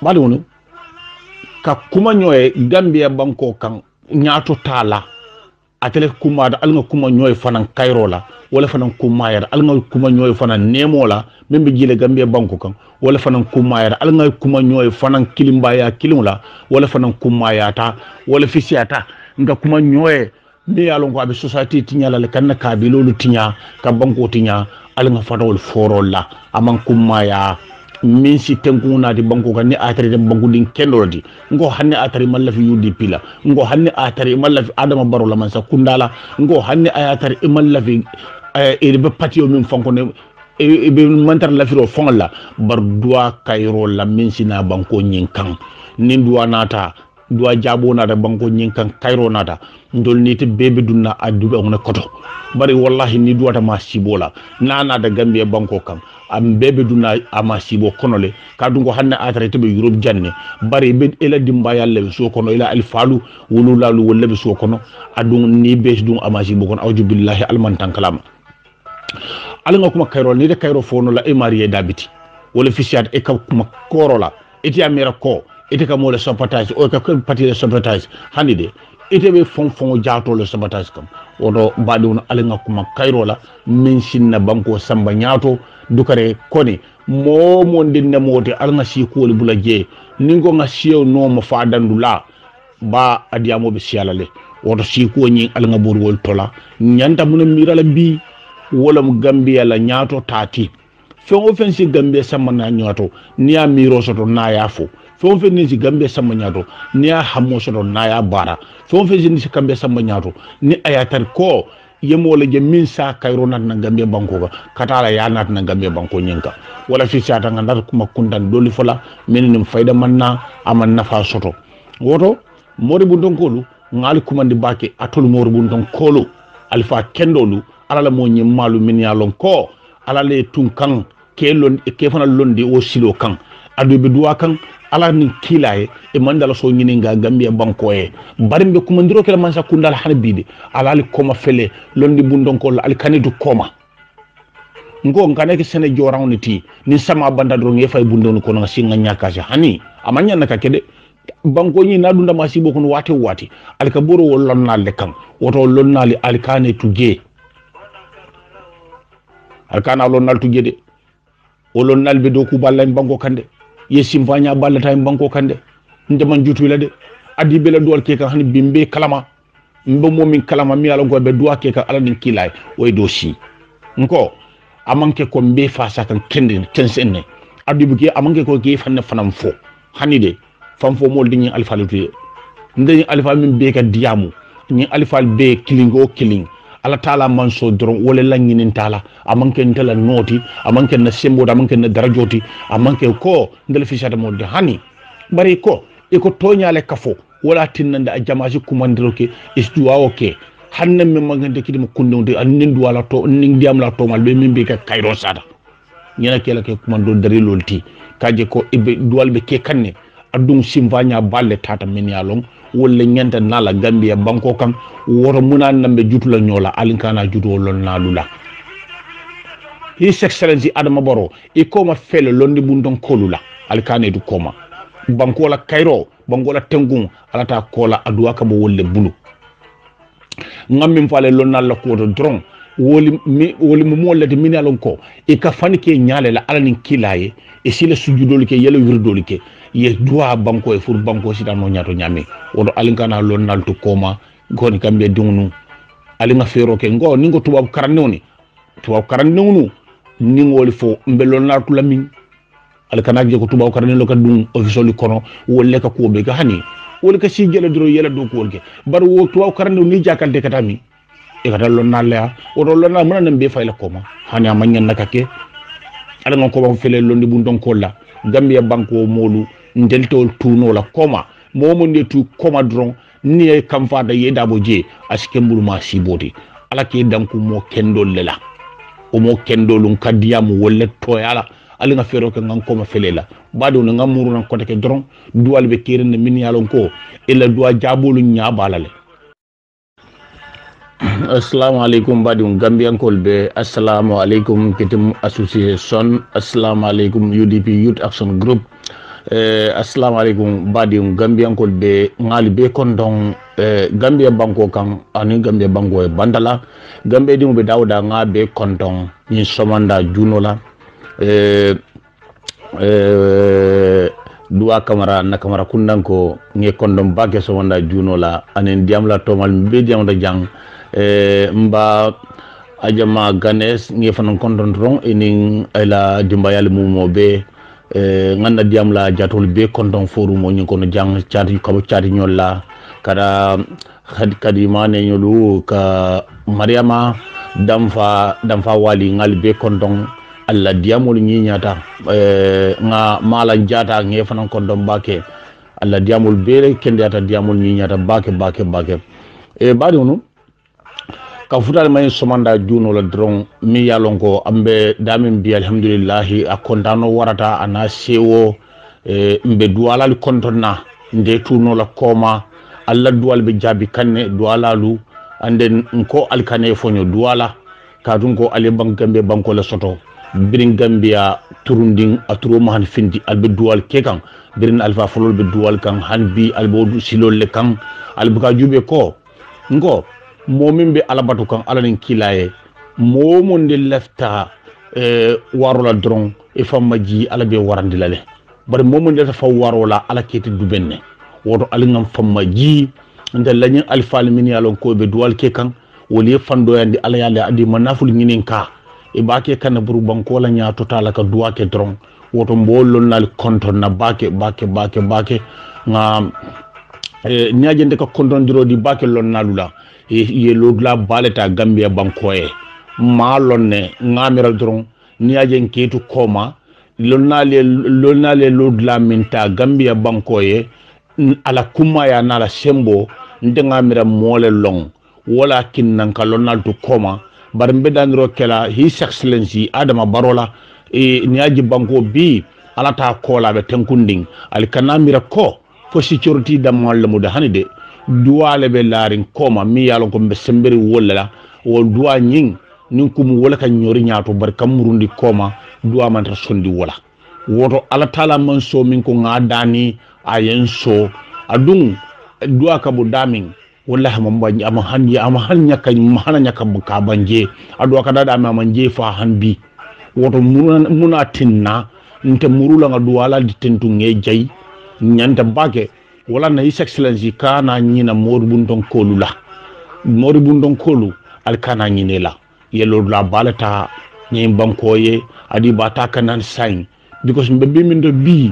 badi wono ka kuma nyoy Gambia banko kan nyaato tala atele kuma da alnga kuma nyoy fanan Cairo la wala fanan kuma yar alnga kuma nyoy fanan Nemo la membe jile Gambia banko kan wala fanan kuma yar alnga kuma nyoy fanan Kilimbaya Kilimula wala fanan kuma yata wala fisiata nga kuma nyoy me yalon ko abe society tinya la kan kabilo lu tinya ka banko tinya alnga fatawol forol la aman kuma ya min si tenkuna di banko kan ni atari de banko din kendoldi ngo hanne atari mallafi UDP la ngo hanne atari mallafi Adama Barrow la man sa kundala ngo hanne atari mallafi e be patio min fonko ne e be mantar la firo fonla bar dua Cairo la min sina banko nyin kan nin dua nata dua jabo nata banko nyin kan Cairo nata ndol ni te bebe dunna addu on koto bari wallahi ni duwata ma sibola nana da Gambia banko kan am bebe duna ama sibo konole kadungo hanne atare to be Europe janne bari be ela dimba yalle so kono ila alfalu wululalu wolle be so kono adun ni be dun ama sibo kono awju billahi almantan kalama alanga kuma Cairo ni de Cairo fono la e marié dabiti wala fisiat e ka kuma korola eti amera ko eti ka mo le sabotage o ka parti le sabotage hanide ite be fon jaato le sabotage kam wodo badi won alanga kuma Cairo la min sinna banko samba nyaato dukare koni mo dinne moti alanga si ko le bulaje ningo nga siyo no ma fadandula ba adiamo be sialale wodo si ko nyi alanga borwol tola nyanta mun mirala bi wala mu Gambia la nyaato tati fen offensi Gambia samba na nyaato ni a miro soto na yafo fen fen ni Gambia samba nyaato ni a hamo soto na ya bara fen fen ni Gambia samba nyaato ni ayatar ko yemo le je min sa Cairo nat na Gambia banko ga katala ya nat na Gambia banko nyinka wala fi sata ngandar kuma kundan doli fola menin fayda manna aman nafa soto woto mori bundon kolu ngali kuma ndi bake atol mori bundon kolu alfa kendolu alala mo nyimmalu min yalon ko alale tun kan ke fana londi o silo kan adu be duwa kan ala ni kilaye e mandala so nyini nga Gambia banko e barimbe kuma ndiro kala man sakundal hanbide alali koma fele londi bundon ko al kanidu koma ngo ngane ke sene jorawni ti ni sama banda do nge fay bundon ko nga singa nyaka ja hani amanya naka kede banko ni na dunda masibo ko wati al kaburo wollonnal le kan woto lonnali al kane tuje al kana lonnal tuje de wolonnal be do ku ballan banko kande yesim fanya balla tay banko kande ndeman jutula de adi bela duwal ke kan hani bimbe kalama mbo momin kalama mi ala go be duwa ke kan ala din kilay way do si nko amanke ko mbe fa sakan kende tensenne adi buke amanke ko ke fanne fanam fo hani de fam fo mol din alfa lutu ndeni alfa min be ka diamu ni alfa be kilingo kiling ala taala man so dron wala langinin taala amanke ntela noti amanke na sembo amanke na darajoti amanke ko ndel fisata mo de hani bari ko e ko toñale kafo wala tinnande a jamaji kumandiroke istuwa oke hanne me magande kidimo kundonde annindu wala to ning diam la to mal be min be ka Cairo sada nyana kela ke kumando dari lolti kaje ko ibe duwal be ke kanne adum simvanya balle tata men yalong wala nyanta nala Gambia banko kan woro munan nambe jutula nyola alinkana juto lon nalula His Excellency Adama Barrow e koma fele londi bundon kolula alikane du koma banko la Cairo banko la tengun alata kola aduwa ka bo wolle bulu ngam fale lon nalla ko do dron woli mo mollete min alon ko e ka fani ke nyaale la alanin kilaye e sile sujudol ke yelo wirdol ke ye duwa banko e fur banko sidan no nyato nyame wodo alinkana lon nalto koma goni kambe dungnu alinga fero ke ngo ningo tubab karannoni ningoli fo mbelon nalto lamin alikana je ko tubab karannelo ka dum official kono wolle ka ko be ga hani wol ka si jela dro yela do ko wolke bar wo tubab karannelo ni jakalde katami e ka dallo nalla wodo lonna mun nan be fayla koma hani amanyan nakake ala ngon ko ba fele londi bundon kolla Gambia banko molu ndeltol tuno la koma momo ndetu koma dron ni e kam fada yeda boje aske mbulma siboti ala ke danku mo kendol lela o mo kendolun kadiyamu wolle to yala ali nga fero ke ngan koma felela bado na ngamuru nan kote ke dron duwal be keren ne min yalon ko ila duwa jabolu nya balale. Assalamu alaikum badum Gambian kolbe, assalamu alaikum kitim association, assalamu alaikum UDP Youth Action Group, assalamu alaikum badi gambian ko be ngali be kondon gambia banko kan ani gambia banko e bandala gambe di mo be dawda nga be kondon ni somanda junola duwa kamara na kamara kundan ko nge kondon bake somanda junola anen diamla tomal be diamda jang mba ajama ganes nge fanan kondon ron enin ila dimbayal mumo be nganda diam la jatol be kondon forum mo nyiko no jang chati ko chati nyolla kada kadi mane nyolu ka mariama damfa wali ngal be kondon alla diamol nyi nyata nga mala jata nge fanan kondon bake alla diamol be kende ata diamol nyi nyata bake badi onu ka futal may somanda juno la dron mi yalon ko ambe damin bi alhamdulillah a kontano warata ana sewo mbe duwala li kontonna nde tuno la koma alla duwal be jabi kanne duwala lu anden ko alkane fonyo duwala kadun ko ale bangambe banko la soto birin gambia turunding aturo man findi albe duwal kekan birin alfa folol be duwal kan hanbi albo silol le kan albuka jube ko ngo momin be alabatu kan alanin kilaye momon de lefta warola dron e famma ji ala be warandilale bar momon de fa warola ala keti dubenne woto alingam famma ji nde lañin alfal min yalon ko be duwal ke kan woli fando yandi ala yalla adi manaful nginin ka e bake kan buru banko la nya total ka duwa ke dron woto mbolol nal konton na bake nga nyaaje ka kondon diro di bake lon nalula ye lodla baleta gambia bankoye malonne ngamira dron niaje ketu koma lonnale lodla minta gambia bankoye ala kuma ya nala sembo ndengamira mole long wala kinnan kalonal to koma bar mbedandro kela his excellency adama barola niaje banko bi ala ta kola be tenkunding al kanamira ko fo security damal mu da hanide duwale be larin koma mi yalon ko be semberi wolla wo duwa nyin nin kum wola kan nyori nyaato bar kamurundi koma duwa man sondi wola woto ala taala man so min ko ngadani ayen so adun duwa ka bu damin wallahi man banyi ama han nyaka mahana nyaka ka banje adwa ka dada ma manje fa hanbi woto muna tinna nte murula nga duwala di tentu nge jay nyanta bake wala na his excellency kana nyina moribundon kolu la moribundon kolu al kana nyine la yelo la balata nyi bankoye adi bata kanan sign because mbebe min do bi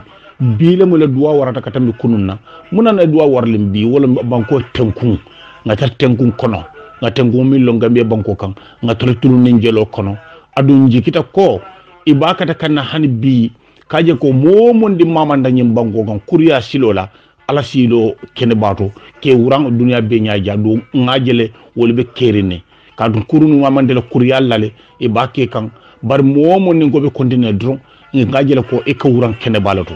le mo la duwa warata katambi kununna muna na duwa warlim bi wala banko tenkun ngata tenkun kono ngata ngomi lo ngambe banko kan ngata tulu ninjelo kono adu njikita ko ibakata kana hani bi kaje ko momondi mamanda nyim banko kan kuriya silola ala silo kene bato ke wurang dunia be nyaaja do ngajele wolbe kerine kadum kurunu mamande la kuriya lale e bakke kan bar momondi go be continue dron ngajele ko e ka wurang kene balato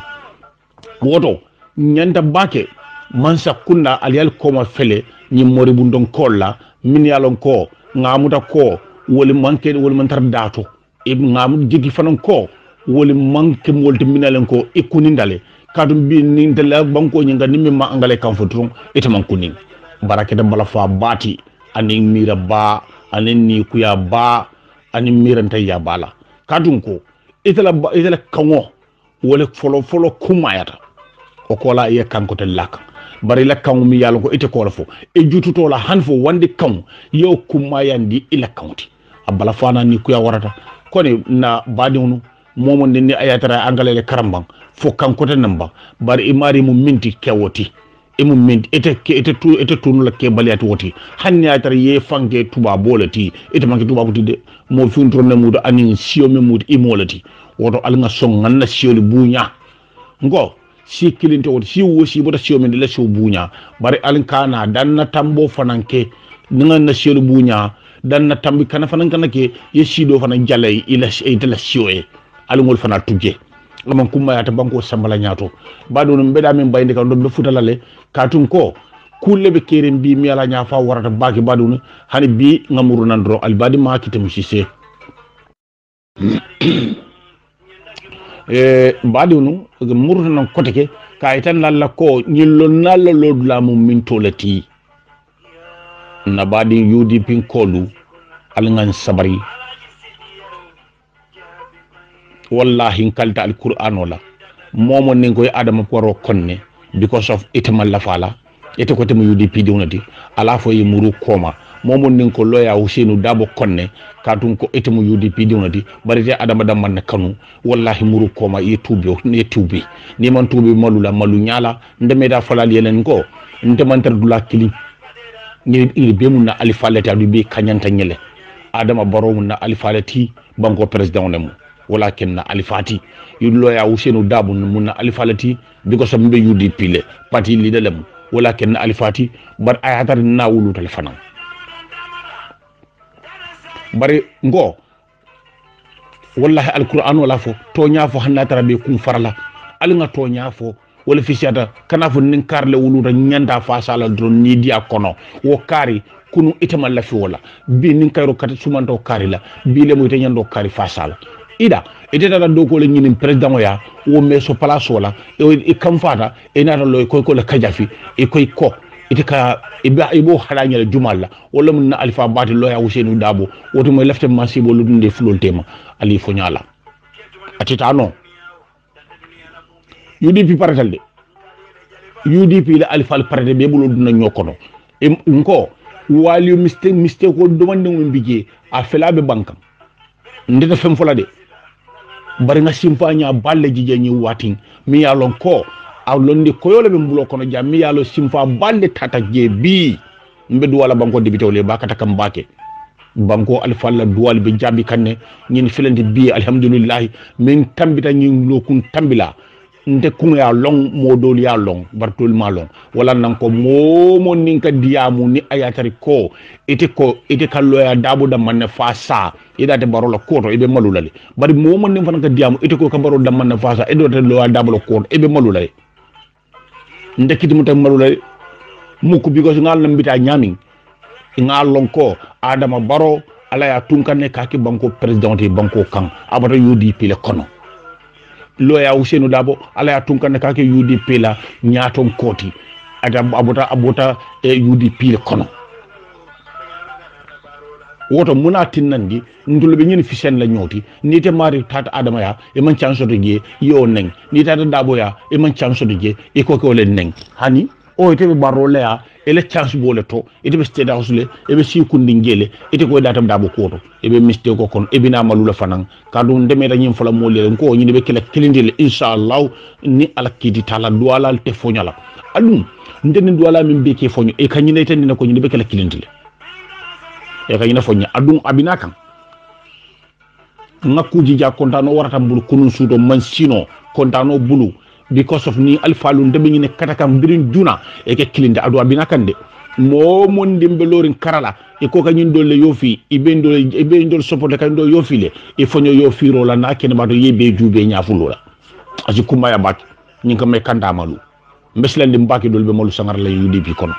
woto nyanda bake mansa kunna aliyal koma fele nyim mori bundon kolla min yalon ko ngamuta ko woli manke woli mantar dato e ngamu jigi fanan ko woli manke molti minalen ko ikunindale kadum bi ni dala banko nyinga nimmi ma angale kan fotron itaman kunin barakete bala fa bati ani mira ba ani ni kuya ba ani miranta ya bala kadum ko itala kanwo wole folo kumayata o kola ye kanko te lak bari la kanwo mi yalo ko ite ko fo e jututo la hanfo wande kan yo kumayandi ila kanti abala fana ni kuya warata kone na badi onu momo ni ayatara angalele karambang fo kanko te namba bari imari mu minti kewoti e mu minti ete tunu la ke baliati woti hanni ayatara ye fange tuba bolati ete manke tuba buti de mo funtro ne mudo ani sio me mudo imolati woto alnga song nganna sioli bunya ngo si kilinte woti si wosi bota sio men de la sio bunya bari alnkana danna tambo fananke nganna sioli bunya danna tambi kana fananka ke ye sido fanan jalay ila la sio e alngol fana tujje lamam kuma ya ta banko sambala nyato bado no beda min bayndi kan do be futalale katun ko kulle be keren bi mi ala nya fa warata baki bado no hani bi ngamuru nandro albadi ma kitem sise badunu murta nan koteke ka itan lalla ko nyillo nalla lodula mum min tolati na badi UDP kolu alngan sabari wallahi kalta alquran wala momo nen koy adama poro konne because of itamal lafala ete ko temu UDP diwnati ala fo yimuru koma momo nen ko loya Ousseynou Dabo konne katun ko etemu UDP diwnati barite adama damman kanu wallahi muru koma ye tubi ni man tubi malula malu nyala ndemeda falal yelen ko ndemantar dula kili ni be mun na alifalati adu be kanyanta nyele adama baro mun na alifalati banko president nemu walakin na alifati yulo ya Ousseynou Dabo mun na alifalati biko sambe UDP le parti leader lemu walakin na alifati bar ayatar na wulu telefona bari ngo wallahi alquran wala fo to nyafo hanna tarabe kum farala alnga to nyafo wala fisiata kana fo nin karle wuluta nyanda fa sala dron ni dia kono wo kari kunu itamal la fi wala bi nin kayro kat sumanto kari la bi le moy te nyando kari fa sala ida ite dara do ko le nyinin president ya wo meso place wala e kam fata e nata loy ko la kajafi e koy ko ite ka ibo halanya jumalla wala mun na alfa bati loya Ousseynou Dabo woto moy lefte masibo ludunde fulol tema ali fo nyala atita no UDP paratal de UDP la alfa parade be bulo duna nyokono nko wali mistake ko domande mo bije a felabe bankam ndeta fem fola de bari nga simpanya balle jije nyi watin mi yalon ko aw londi koyole be mbulo kono jammi yalo simfa balle tata je bi mbedu wala banko debitole bakata kam bake banko alfalla duwal be jambi kanne nyin filandi bi alhamdulillah min tambita nyin lokun tambila nte kun ya long modol ya long bartol malong wala nan ko momo ninka diamu ni ayatari ko ite kallo ya Dabo da manne fasa ida te barola koto ibe malulale bari momo nin fanaka diamu ite ko ka baro da manne fasa edo te lo ya Dabo lo koto ibe malulale ndekiti mutam malulale muku because ngal nambita nyami ngal lonko Adama Barrow ala ya tunkane kaki banko president banko kan abata UDP le kono loya Ousseynou Dabo ala ya tunkane kake UDP la nyaton koti abota UDP le kono woto muna tinnandi ndulbe nyini fisen la nyoti ni te mari tata Adama ya e man chance de je yo neng ni tata Dabo ya e man chance de je e ko le neng hani o ite be barole ya ele chance bole to ite be state house le e be si kundi ngele ite ko datam Dabo koto e be mistake ko kon e bina malula fanan kadu ndeme da nyim fala molele ko nyini be kala kilindile inshallah ni ala kiti tala duala te fonyala adum ndene duala min be ke fonyo e kanyine tendina ko nyini be kala kilindile e kanyina fonya adum abina kan ngakuji ja kontano warata bulu kunun sudo mansino kontano bulu because of ni alfalu ndebe nyine katakam birin juna e ke kilinde adu abina kan de mo mon dimbe lorin karala e ko kanyin dolle yofi ibe ndol sopote kan do yofi le e fonyo yofi rola na ken bato yebe jube nyafulo la aji kuma ya bak nyin ko me kanda malu mbeslendi mbaki dolbe malu sangar la UDP kono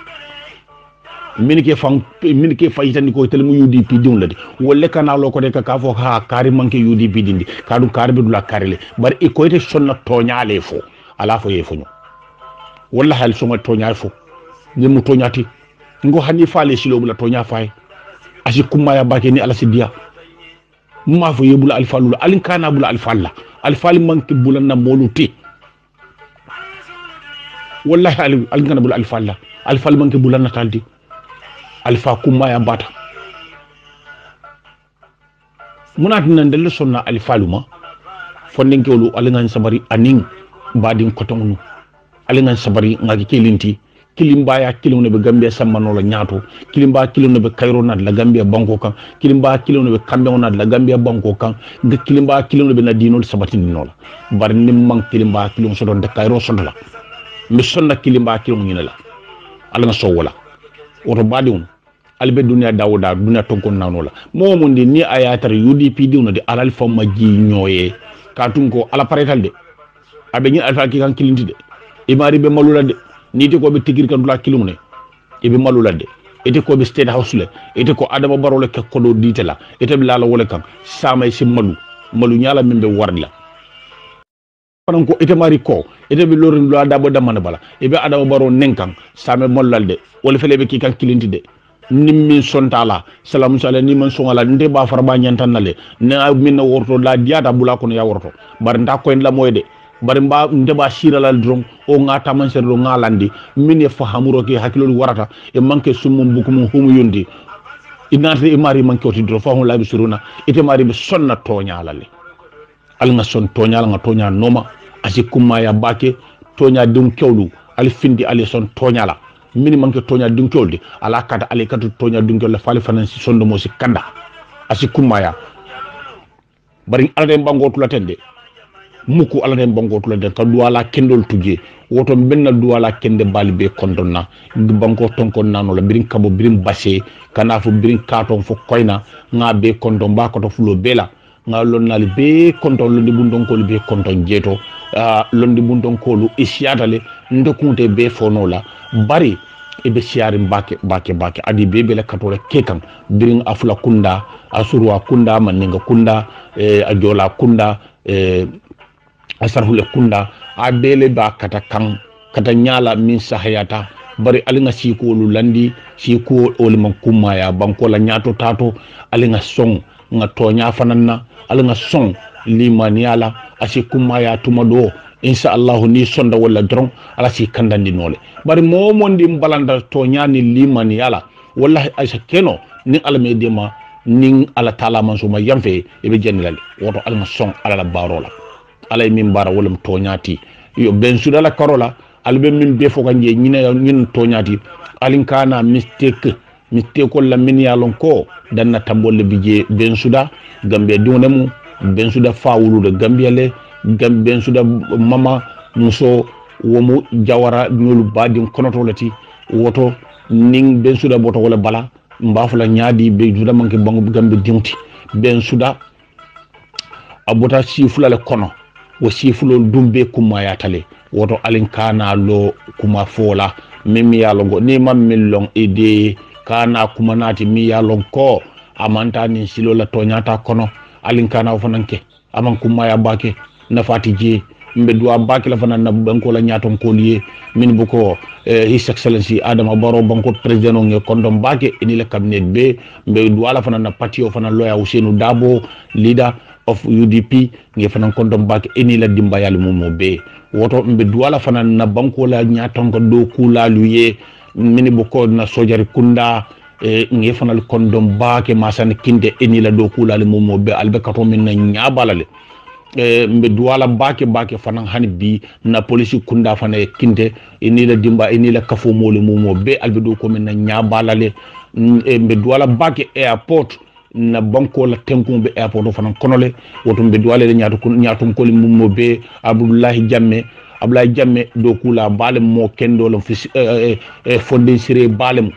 minike fayitani ko tel mu UDP diun ladi wolle kana lo ko de ka fo ha kari manke UDP dindi kadu kari be dula karile bar e ko ite sonna toñale fo ala fo ye fonyo walla hal soma toñal fo ngimu toñati ngo hani faale silo bula toña fay asi kuma ya bake ni ala sidia ma fo yebula alfalul alin kana bula alfalla alfal manke bula na moluti wallahi alin kana bula alfalla alfal manke bula na taldi alfa kuma ya bata munat nan del sonna alfaluma fonden kewlu alingan sabari aning badin kotonu alingan sabari ngaki kelinti kilimba ya kilone be Gambia sammano la nyaato kilimba kilone be Cairo nad la Gambia banko kan kilimba kilone be Kambe nad la Gambia banko kan de kilimba kilone be na dinol sabatini nola bar nim man kilimba kilon so don de Cairo so la mi sonna kilimba kilon nyina la alanga so wala woto badiwon albe dunya dawda dunya tonkon nanola momundi ni ayatar UDP diwno de alal famma ji nyoye katun ko ala paretal de abe ni alfa ki kan kilinti de e mari be malula de ni te ko be tigir kan dula kilumne e be malula de ete ko be state house le ete ko Adama Barrow le ko do ditela ete be lala wala kan samay si malu nyala membe warla fanan ko ite mari ko ite be lorin lo adabo damane bala e be adabo baro nenkan same mollalde wala fele be ki kan kilinti de nimmin sontala salamu sala ni man songala nde ba farba nyantanale na minna worto la diata bula kono ya worto bar nda ko en la moyde bar mba nde ba shirala drum o ngata man serlo ngalandi min e fahamuro ke hakilol warata e manke sumum bukum humu yondi inate e mari manke oti dro fahu labi suruna ite mari be sonna toñalale al nga son toñal nga toña noma asi kuma ya bake toña dum kewlu al findi ali son toñala mini manke toña dum kewldi ala kata ali katu toña dum kewle fali fanan si sondo mo si kanda asi kuma ya bari alade bangotu latende muku alade bangotu latende ka duwala kendol tuje woto benna duwala kende balbe kondonna banko tonkon nano la birin kabo birin basse kana fu birin katon fo koyna nga be kondon ba ko to fulo bela nga lonnali be konton londi bundon ko be konton jeto londi bundon ko lu isiatale ndokunte be fonola bari e be siari bake adi be bele katore kekan birin afula kunda asurwa kunda maninga kunda ajola kunda asarhule kunda abele ba kata kan kata nyala min sahayata bari alinga siko lu landi siko olman kuma ya banko la nyato tato alinga song nga tonya fananna alinga song limaniala asi kuma ya tumado insha Allah ni sonda wala dron ala si kandandi nole bari momondi mbalanda tonya ni limaniala wallahi aisha keno ni ala medema ning ala taala mansuma yamfe e be jennilal woto alinga song ala la barola alay min bara wolum toñati yo ben sudala karola albe min defo kanje ñin toñati alin kana mistake ko la min yalon ko danna tambolle bije ben suda gambe dunemu ben suda fawulu de gambiyale ben suda mama muso womu jawara ñolu badin konotolati woto ning ben suda boto wala bala mbafula ñaadi be suda manke bangu gambe dimti ben suda abota sifula le kono wo sifulol dumbe kuma yatale woto alin kana lo kuma fola mimi yalongo ni mam millon ide kana kuma nati mi yalon ko amanta ni silo la toñata kono alin kana fananke aman kuma ya bake na fatije mbe duwa bake la fanan na banko la nyaton ko liye min buko his excellency adama baro banko president nge kondom bake eni la cabinet be mbe duwa la fanan na patio fanan loya Ousainou Dabo leader of UDP nge fanan kondom bake eni la dimbayal mumo be woto mbe duwala fanan na banko la nyatongo do kula luye mini buko na sojari kunda nge fanal kondom bake masan kinde eni la do kula le mumo be albe kato min na nyabalale mbe duwala bake fanan hani bi na police kunda fana kinde eni la dimba eni la kafo mole mumo be albe do ko min na nyabalale mbe duwala bake airport na banko la tenkumbe airport fanan konole woto mbe duwale le nyaatum ko mummo be Abdoulaye Jammeh do kula balem mo kendo lo fonde sire balem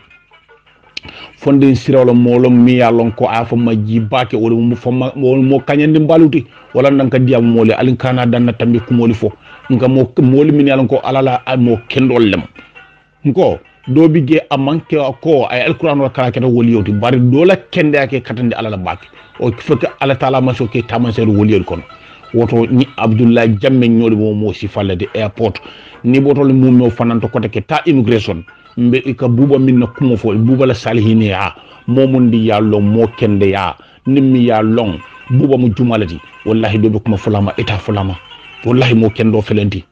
fonde sire wala molom mi yalon ko afa majji bake wala mo fama mo kanyande baluti wala nanka diam mole alin kana danna tambi ko moli fo nga mo moli min yalon ko alala mo kendo lem ngo do bigge amanke ko ay alquran wa kala kata woli yoti bari do la kende ake katande alala bake o fekk ala taala maso ke tamanser woli yol kono woto ni Abdoulaye Jammeh ñoli mo si fallade airport ni botol mum no fananto kote ke ta immigration mbe ka buba min na kumo fo buba la salihini ya momundi ya lo mo kende ya nimmi ya long buba mu jumalati wallahi do be kuma fulama eta fulama wallahi mo kendo felenti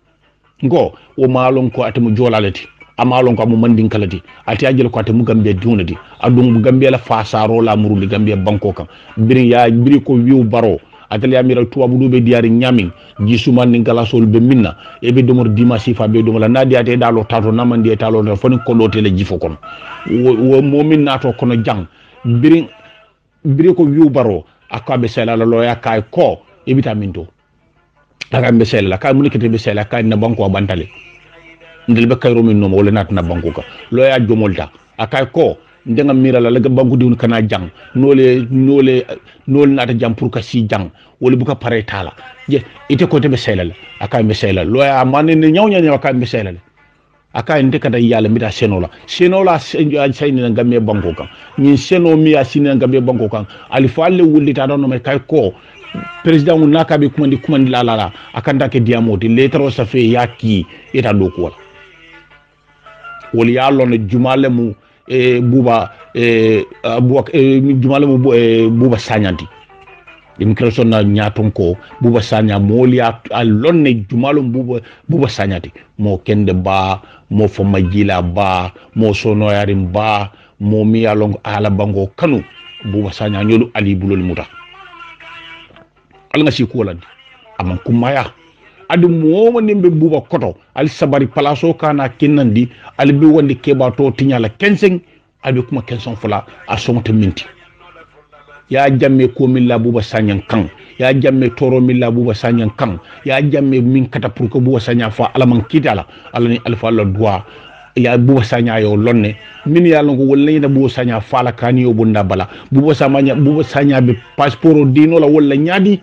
ngo o malon ko atamu jolalati amalon ko mo mandin kalati ati ajel ko atamu gambe dunadi adum gambe la fasaro la muruli gambe banko kam biri ko wiu baro atali amiral tuwabu dube diari nyamin jisuma ningala sol be minna e be domor dimasi fa be domola nadi ate dalo tato namandi talo na foni ko lotele jifo kon wo momin nato kono jang biri ko wiu baro akabe sela la loya kay ko e vitaminto aka be sela kay munikete be sela kay na banko bantale ndel be kay romin no wala nat na banko ka loya jomolta akay ko ndenga mirala la banku diwun kana jang nole nata jam pour ka si jang wala bu ka pare tala je ite ko tebe selal aka be selal loya manne ne nyawnya aka be selal aka ndeka da yalla mita senola sayni na gamme banko kan ni seno mi ya sinna gamme banko kan ali falle wulita don me kay ko président mu naka be kumandi la akanda ke diamoti lettre sa fe yaki eta do ko wala ya lon jumale mu buba jumale mu buba sañanti immigration na nyaton ko buba sanya molia alonne jumalo buba sanyati mo kende ba mo fo majila ba mo sono yarim ba mo mi along ala bango kanu buba sanya nyolu ali bulol muta alnga si ko landi amman kumaya adu mo nimbe buba koto al sabari palaso kana kinandi al bi wandi keba to tinyala kenseng abi kuma kenson fula asomta minti ya jamme ko min la buba sanyan kan ya jamme toro min la buba sanyan kan ya jamme min kata pour ko buba sanya fa alaman kidala alani alfa la doa ya buba sanya yo lonne min ya longo wolle na buba sanya fa la kani yo bunda bala buba sanya be passeport dino la walla nyadi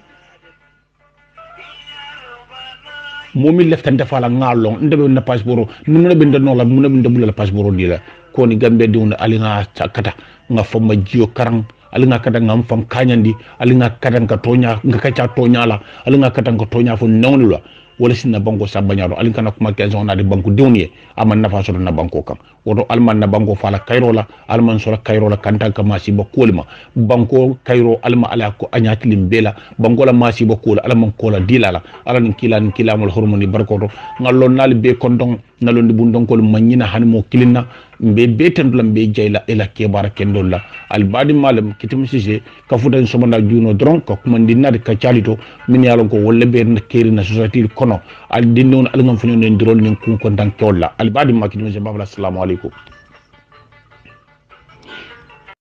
momi leftan defala ngalong ndebe na passeport nuna be ndano la nuna be ndebula passeport dila ko ni gambe diwna alinga kata nga fama jio karang alinga kata ngam fam kanyandi alinga kata ngatonya ngakacha tonya la alinga kata ngatonya fo nonlula wala sinna banko sabanyaro alinga na kuma kenzo na de banko dewnie aman nafa so na banko kam wodo alman na banko fala kayro la alman so la kayro la kanta ka masi ba kolima banko kayro alma ala ko anyati limbela banko la masi ba kol alman kola dilala alan kila mol hormoni barkoto ngalon nal be kondong nalondi bundon kol manyina hanmo kilina mbe betandula mbe jayla ela kebara kendolla albadi malam kitimsije kafudan somanda juno dron ko kumandi nade ka calito min yalon ko wolle be na keri na society kono al dinnon al ngam funu nen drol nen kun ko dan tolla albadi makitimsije babala assalamu alaikum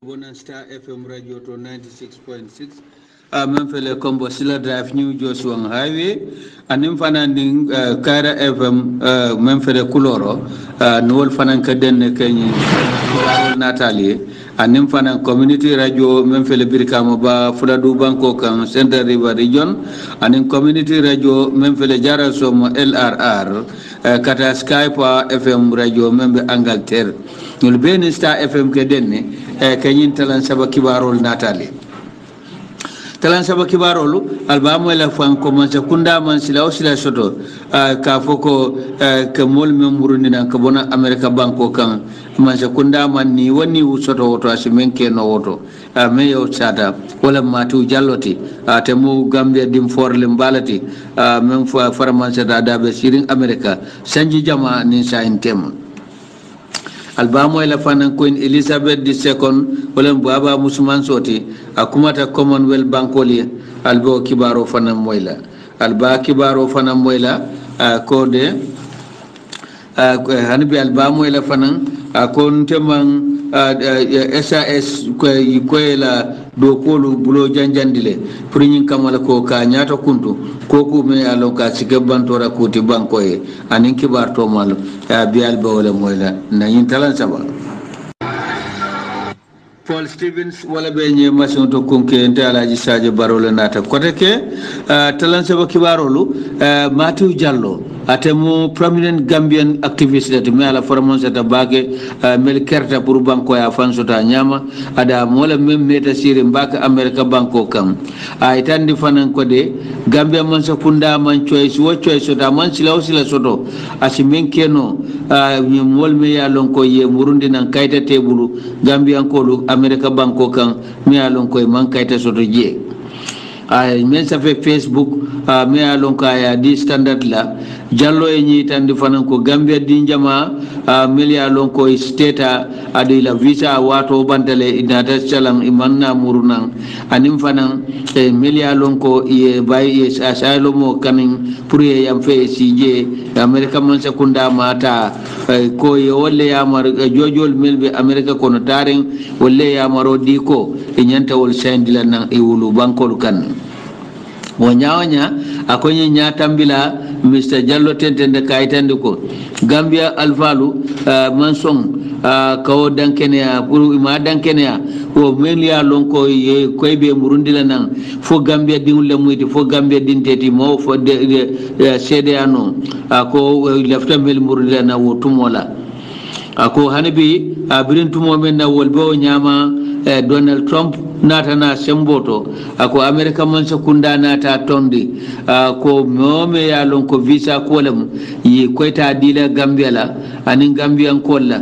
Bona Star FM radio to 96.6 même fele kombo sila drive new Joshua highway anim fananding Kara FM même fele kuloro nol fanan ka den kany Natalie anim fanan community radio même fele birkama ba fuladu banko kan Central River region anim community radio même fele jara som LRR kata Skype FM radio même Angleterre nol ben Star FM ke den kanyin talan saba kibarol Natalie talan saba kibarolu albamu la fan commence kunda man sila soto ka foko ke mol memuruni nan ka bona America banko kan man kunda man ni woni soto woto asimen ke no woto me yo chata wala matu jalloti te mo Gambia dim forle mbalati men fa farman da be sirin America sanji jama ni sa intem albamu ila fanan Queen Elizabeth II wala baba Musman soti akumata Commonwealth bankoli albo kibaro fanan moyla alba kibaro fanan moyla kode hanbi albamu ila fanan kon temang SAS ko la do kolu bulo janjandile pour nyin kamala ko ka nyaata kuntu koku me alo ka sike bantora kuti banko e anin kibar to mal bial bawla moyla na yin talan saba Paul Stevens wala be nye mason to konke ente alaji Sadio Barole nata kote ke talan saba kibarolu Matthew Jallo atemu prominent Gambian activist that me ala formon sata bake mel kerta pour banko ya fanso ta nyama ada mola mem meta sire mbaka America banko kam ay tandi fanan ko de Gambia man sa kunda man choice wo choice da man sila soto asimen keno ni mol me ya lon ko ye murundi nan kayta tebulu Gambia ko lu America banko kam me ya lon ko man kayta soto je ay men sa fe Facebook me ya lon ka ya di standard la jallo e ñi tan di fanan ko Gambia di jama melia lon ko steta adi la visa wato bandale inata chalang imanna murunan anim fanan melia lon ko e bay e asalo mo kanin pour e yam fe sije America man sekunda mata ko e wolle yamar jojol melbe America kono taren wolle yamaro di ko e nyanta wol sendila nan e wulu bankol kan mo nyaawnya akonyi nyatambila Mr. Jallo tentende kaitande ko Gambia alfalu mansong kawo dankenea pour ma dankenea o melia lonko ye koybe murundila nan fo Gambia dingle muyti fo Gambia dinteti mo fo de CDAno ko lefta mel murundila na wotumola ako hanabi abirin tumo men na wolbe o nyama Donald Trump natana semboto ako America man sekunda nata tondi ko mome ya lon ko visa kolem yi koyta dila Gambia la anin Gambian kolla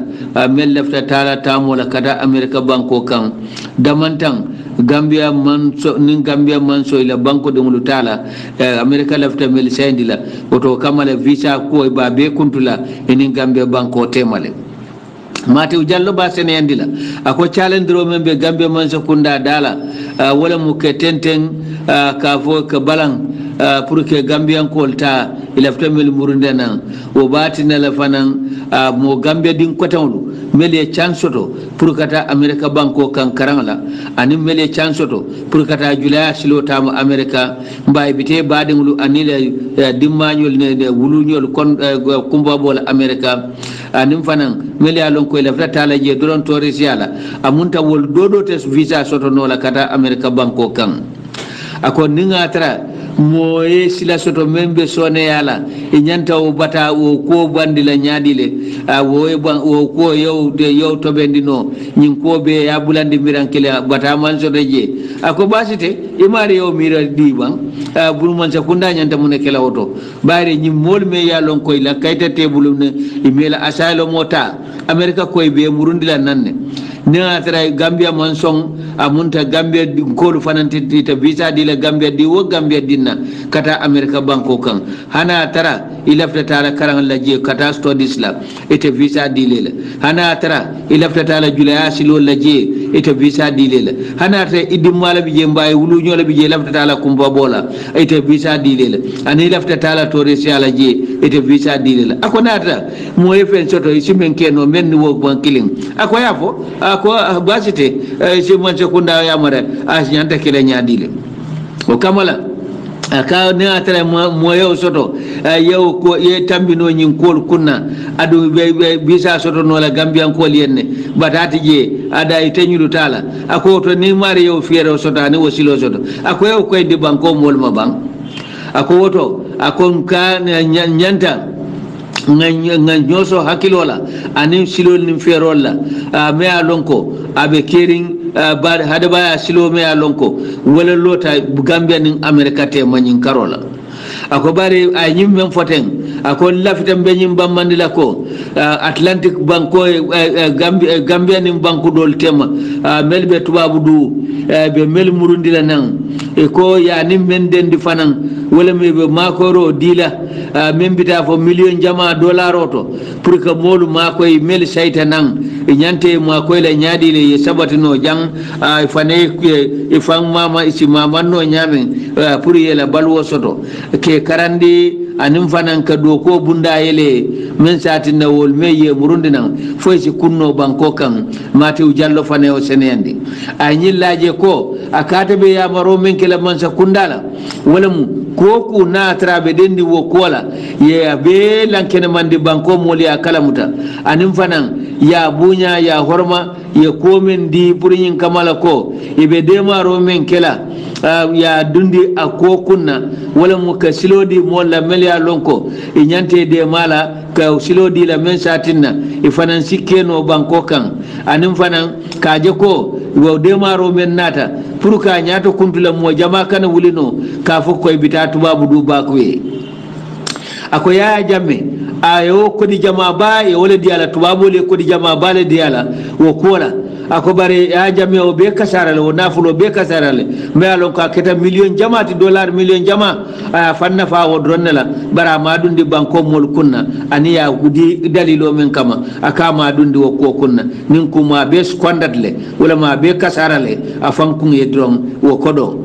mel lafta tala tamola kada America banko kan damantan Gambia man so nin Gambia man so ila banko de mulu tala America lafta mel sayndila oto kamala visa ko ba be kuntula inin Gambia banko temale Mati Jallo ba sene andila ako challenge ro membe Gambia man sekunda dala wala mu ke tenten ka fo ka balang pour que Gambian kolta ilafta mel murundena o batina la fanan mo Gambia din kotawlu mele chansoto pour kata America banko kan karangala ani mele chansoto pour kata julaya silota mo America mbay bite badinglu anila dimmañol ne wuluñol kon kumba bol America anim fanan mele alon ko lafta tala je doron torisiala amunta wol dodo tes visa soto no la kata America banko kan ako ninga tra moye sila soto membe sone yala e nyanta o bata o ko bandila nyaadile o ko yow to bendino nyin ko be ya bulandi mirankele bata man so deje ako basite e mari yow mira diban bul man sa kunda nyanta mun kala oto bare nyi mol me ya lon koy la kayta tebulum ne e mela asalo mota America koy be murundila nanne ne atra Gambia man song amunta Gambia ko lu fananti ta visa dila Gambia di wo Gambia dinna kata America banko kan hana tara ilafta tala karang la je kata studies la ete visa dilela hana tara ilafta tala julaya silo la je ete visa dilela hana tara idimala bi je mbay wulu nyola bi je lafta tala kumba bola ete visa dilela ani lafta tala torisia la je ete visa dilela ako nata mo efen soto simen keno men wo bankiling ako yafo ako basite si man sekunda yamara nyanta kila nyaadile o kamala aka ne atara moyo soto yow ko ye tambino nyin kol kunna adu bisa soto no la Gambian kol yenne batati je ada itenyulu tala ako to ni mari yow fiero soto ani wasilo soto ako yow koy de banko mol ma bang ako woto akon ka nyanta ngan nyoso hakilola ani silol nim ferolla me alonko abe kering hada baya silo me alonko wala lota Gambia nin America te manyin karola ako bare ay nyim men foten ako lafitam be nyim bamandila ko Atlantic banko Gambia nin banko dol tema melbe tubabu du be mel murundila nan e ko ya nim men dendi fanan wala me be makoro dila men bita fo million jama dollar oto pour que molu makoy mel sayta nan nyante makoy la nyaadi le sabatino jang fane e fang mama isi mama no nyame pour yela balwo soto ke karandi anim fanan ka do ko bunda yele men satina wol meye murundina fo ci kunno banko kan Mati Jallo fane o senende anyi laje ko akata be ya maro men kala man sa kundala wala mu koku na trabe dendi wo kola ye be lankene mandi banko moli akala muta anim fanan ya bunya ya horma ye komen di purin kamala ko ibe de maro men kala ya dundi akokunna wala mu ka silodi molla melia lonko e nyante de mala ka silodi la men satinna e fanan sikkeno banko kan anim fanan ka je ko wo de maro men nata pour ka nyato kuntula mo jama kana wulino ka fo koy bitatu babu du bakwe ako ya jamme ayo ko di jama ba e wala diala tubabo le ko di jama ba le diala wo kola ako bare ya jamme o be kasarale o nafulo be kasarale me alon ka keta million jamaati dollar million jama fanna fa o dronnela bara ma dundi banko mol kunna ani ya gudi dalilo men kama aka ma dundi wo ko kunna nin kuma be skondatle wala ma be kasarale afan kun yedron wo kodo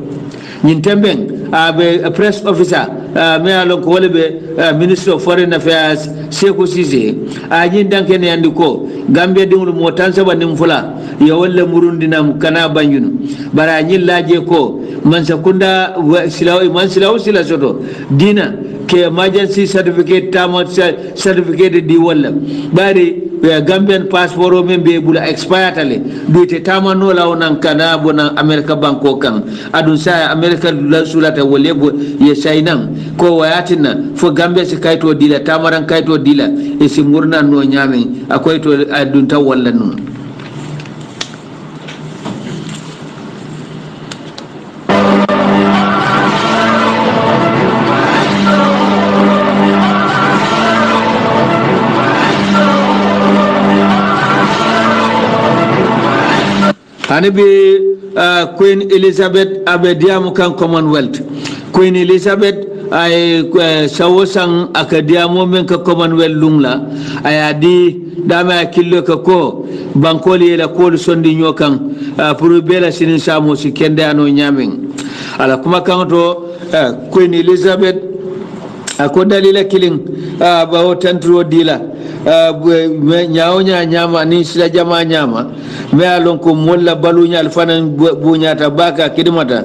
nyin temben abe press officer me alon ko wolbe minister of foreign affairs Sekou Cissé nyin danke ne andi ko Gambia dingul mo tan saba nim fula ya walla murundina mu kana banyun bara nyin laje ko man sakunda silaw man silaw sila soto dina ke emergency certificate tamo certificate di walla bari Gambian passport o men be bula expired ale duite tama no la onan kana bona America banko kan adun sa America la sulata wolebo ye sainan ko wayatina fo Gambia si kayto dila tamaran kayto dila e si murna no nyame akoy to adun taw walla non hani be Queen Elizabeth abe diamu kan Commonwealth Queen Elizabeth ay sawosang akadiamo men ka Commonwealth lungla aya di dama killo ka ko bankoli la ko sondi nyokan pour bela sinin samo si kende ano nyamin ala kuma kan to Queen Elizabeth ako dalila killing ba o tantro dila nyama ni sila jama nyama me alon ko molla balunya alfanan bunyata baka kidimata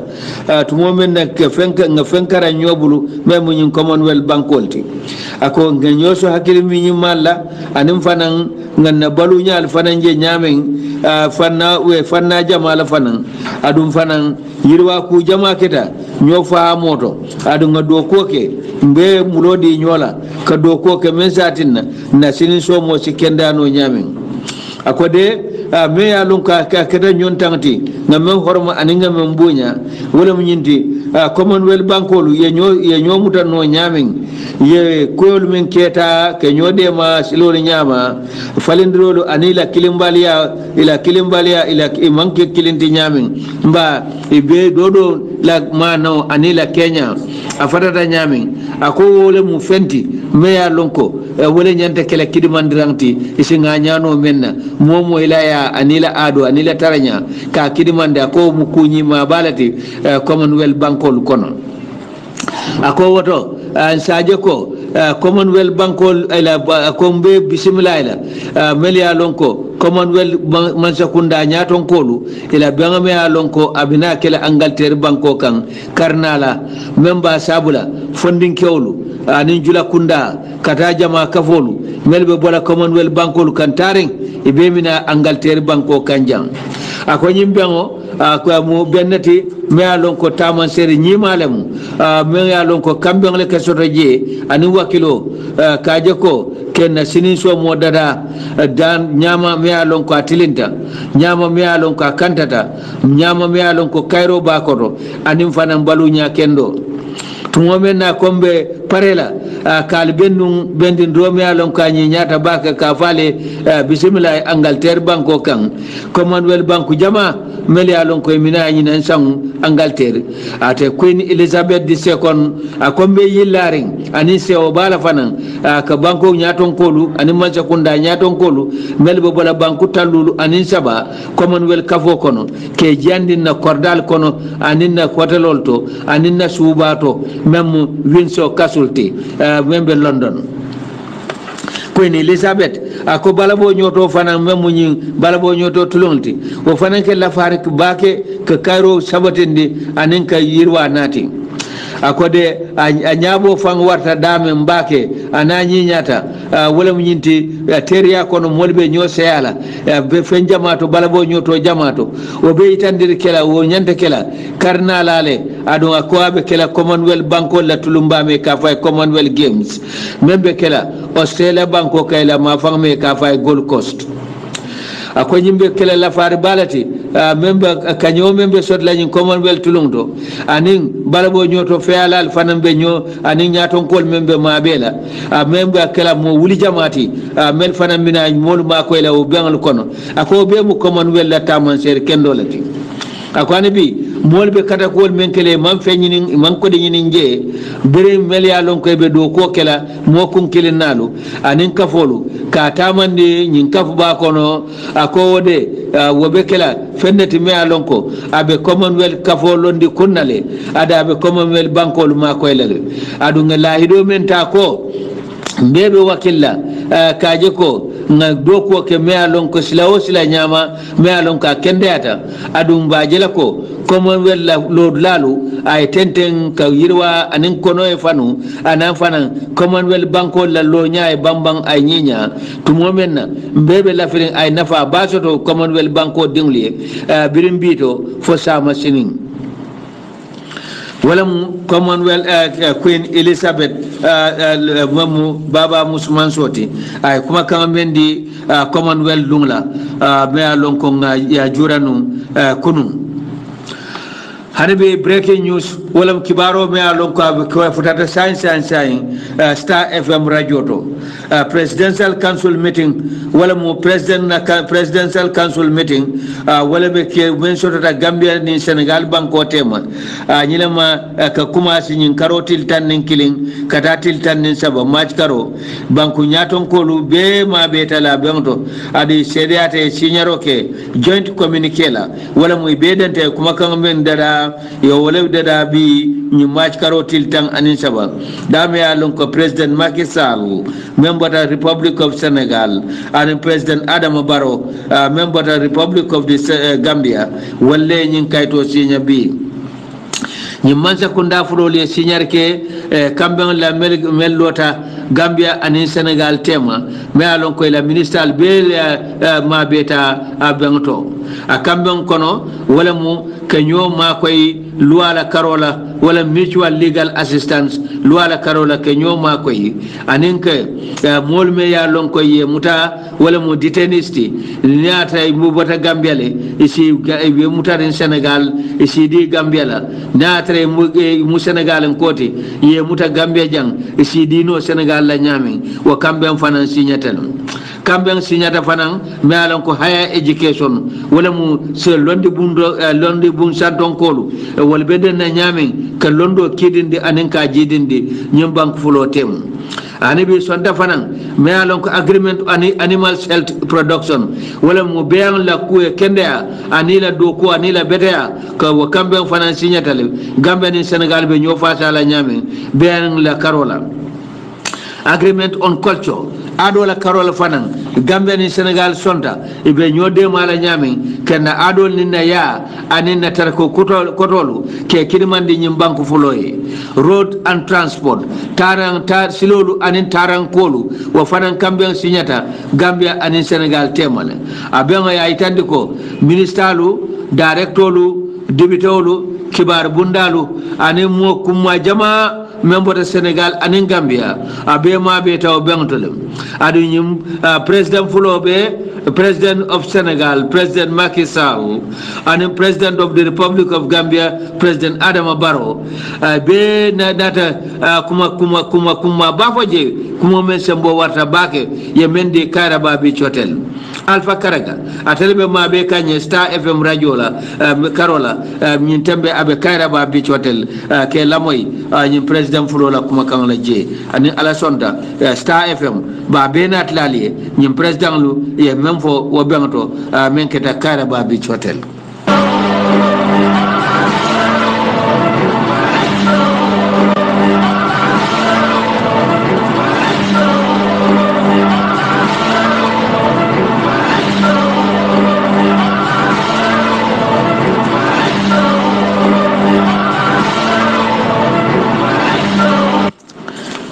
tumo men nak fenkara nyobulu me munyin Commonwealth bankolti ako nganyoso hakili mi malla anim fanan nganna balunya alfanan je nyamen fanna jama alfanan adum fanan yirwa ku jama kita nyofa moto adu ngado koke mbe mulodi nyola ka do koke men satinna na sinin so mo si kendano nyamin akode me ya lunka ka kada nyon tangti ngamen horma aninga men bunya wala munyinti Commonwealth bankolu ye nyo mutano nyamin ye koyol men keta ke nyode ma silolo nyama falindrolo anila kilimbalia ila imanke kilinti nyamin mba ibe dodo la mano anila Kenya afatata nyamin ako wole mu fenti me ya lonko wole nyanta kala kidimandiranti isinga nyano menna momo ilaya anila ado anila taranya ka kidimande ako mu kunyi ma balati Commonwealth bankol kono ako woto saje ko Commonwealth bankol ila ko mbe bismillah ila melia lonko Commonwealth mansakunda nyaton kolu ila banga me lonko abina kala Angleterre banko kan karnala memba sabula funding kewlu anin jula kunda kata jama kafolu melbe bola Commonwealth bankol kan taring ibe mina Angleterre banko kanjang ako nyimbengo ko mo bennati me alon ko taman seri nyimalemu me alon ko kambeng le kesoto je ani wakilo kaje ko ken sinin so mo dada dan nyama me alon ko atilinta nyama me alon ko kantata nyama me alon ko kairo bakoto anim fanan balunya kendo tumomen na kombe parela kal bendin romi alon ka nyata baka ka fale bismillah Angleterre banko kan Commonwealth banku jama meli alon ko mina nyina sang Angleterre ate Queen Elizabeth II akombe yillaring ani se o bala fanan ka banko nyaton kolu ani mansa kunda nyaton kolu melbo bola banku talulu ani saba Commonwealth kafo kono ke jandin na kordal kono anin na kwatalolto anin na subato même Windsor Castle membe London Queen Elizabeth ako balabo nyoto fana memu nyi balabo nyoto tulonti o fana ke la farik bake ke Cairo sabatindi anin ka yirwa nati akode a nyabo fang warta dame mbake ananyi nyata wala munyinti teria kono molbe nyo seyala be fen jamato balabo nyoto jamato o be itandir kela wo nyante kela karna lale ado ko abe kela Commonwealth banko la tulumba me ka fay Commonwealth Games membe kela Australia banko kayla ma fang me ka fay Gold Coast ako nyimbe kele la fari balati memba kanyo membe sot la nyin Commonwealth tulungto anin balabo nyoto fealal fanambe nyo anin nyaton kol membe mabela memba kala mo wuli jamati mel fanam mina mol ma ko la o bengal kono ako be mu Commonwealth la taman ser kendo lati ako anabi molbe kata ko men kele man fenyini man ko de nyini nje bere mel ya lon ko be do ko kala mo kun kele nalu anin kafolu ka tamande nyin kafu ba kono ako wode wobe kala fenneti me alon ko abe Commonwealth kafo londi kunnale ada abe Commonwealth bankol ma ko elale adu ngala hido men ta ko mbebe wakilla kaje ko nga doko ke me alon ko silawo sila nyama me alon ka kendeta adum bajela ko Commonwealth la lord lalu ay tenten ka yirwa anin kono e fanu anan fanan Commonwealth banko la lo nyaay bambang ay nyinya tumo menna mbebe la firin ay nafa basoto Commonwealth banko dingli birim bito fo sama sinin walam Commonwealth Queen Elizabeth mamu baba musman soti ay kuma kama mendi Commonwealth lungla me alon ko ya juranu kunu hanibe breaking news wala kibaro me alon ko futata sain Star FM radio to presidential council meeting wala mo presidential council meeting wala be ke men sotata Gambia ni Senegal banko tema nyilama ka kuma sinyin karotil tan nin killing katatil tan nin saba match karo banku nyaton kolu be ma be tala bento adi sediate signaro ke joint communique la wala mo be dente kuma kan men dada yo wala dada bi ni match karotil tan anin saba dame alon ko president Macky Sall member of the Republic of Senegal and president Adama Barrow member of the Republic of the Gambia wala nyin kayto signa bi ni mansa kunda fulole signar ke kamben la mellota Gambia and Senegal tema me alon ko la minister be ma beta abento a kamben kono wala mu kanyo ma koy luala karola wala mutual legal assistance luala karola kanyo ma koy aninke mol me ya lon ko ye muta wala mu detenisti niata mu bota Gambia le isi be muta in Senegal isi di Gambia la naatre mu Senegal en koti ye muta Gambia jang isi di no Senegal la nyami wa kamben fanan signatel kamben signata fanan me alon ko higher education wala mu se londi bun santon kolu wala beden na nyami ka londo kidindi anen ka jidindi nyim bank fulo tem ani bi sonda fanan me alon ko agreement animal health production wala mu beyan la ku kende ani la do ko ani la betea ka wa kamben fanan signata le Gambia ni Senegal be ño fata la nyami beyan la karola agreement on culture adola karola fanan Gambia ni Senegal sonta ibe nyode mala nyami kenna adol ni na ya anina tarko kotolu ke kidimandi nyim banku fuloye road and transport silolu anin taran kolu wa fanan Gambia signata Gambia anin Senegal temale abenga ya itandi ko ministalu directolu dibitolu kibar bundalu anin mo kuma jama member de Senegal anin Gambia abe ma be taw bengtolem adu nyim president fulobe president of Senegal president Macky Sall and president of the Republic of Gambia president Adama Barrow be na data kuma bafoje kuma men sembo warta bake ye mendi kara babi chotel Alpha Karaga atelebe ma be kanye Star FM radio la Karola nyin tembe abe kara babi chotel ke lamoy nyin president fulola kuma kan la je ani ala sonda Star FM ba benat lali nyim president lu ye même fo wo bengto men keta kara babi chotel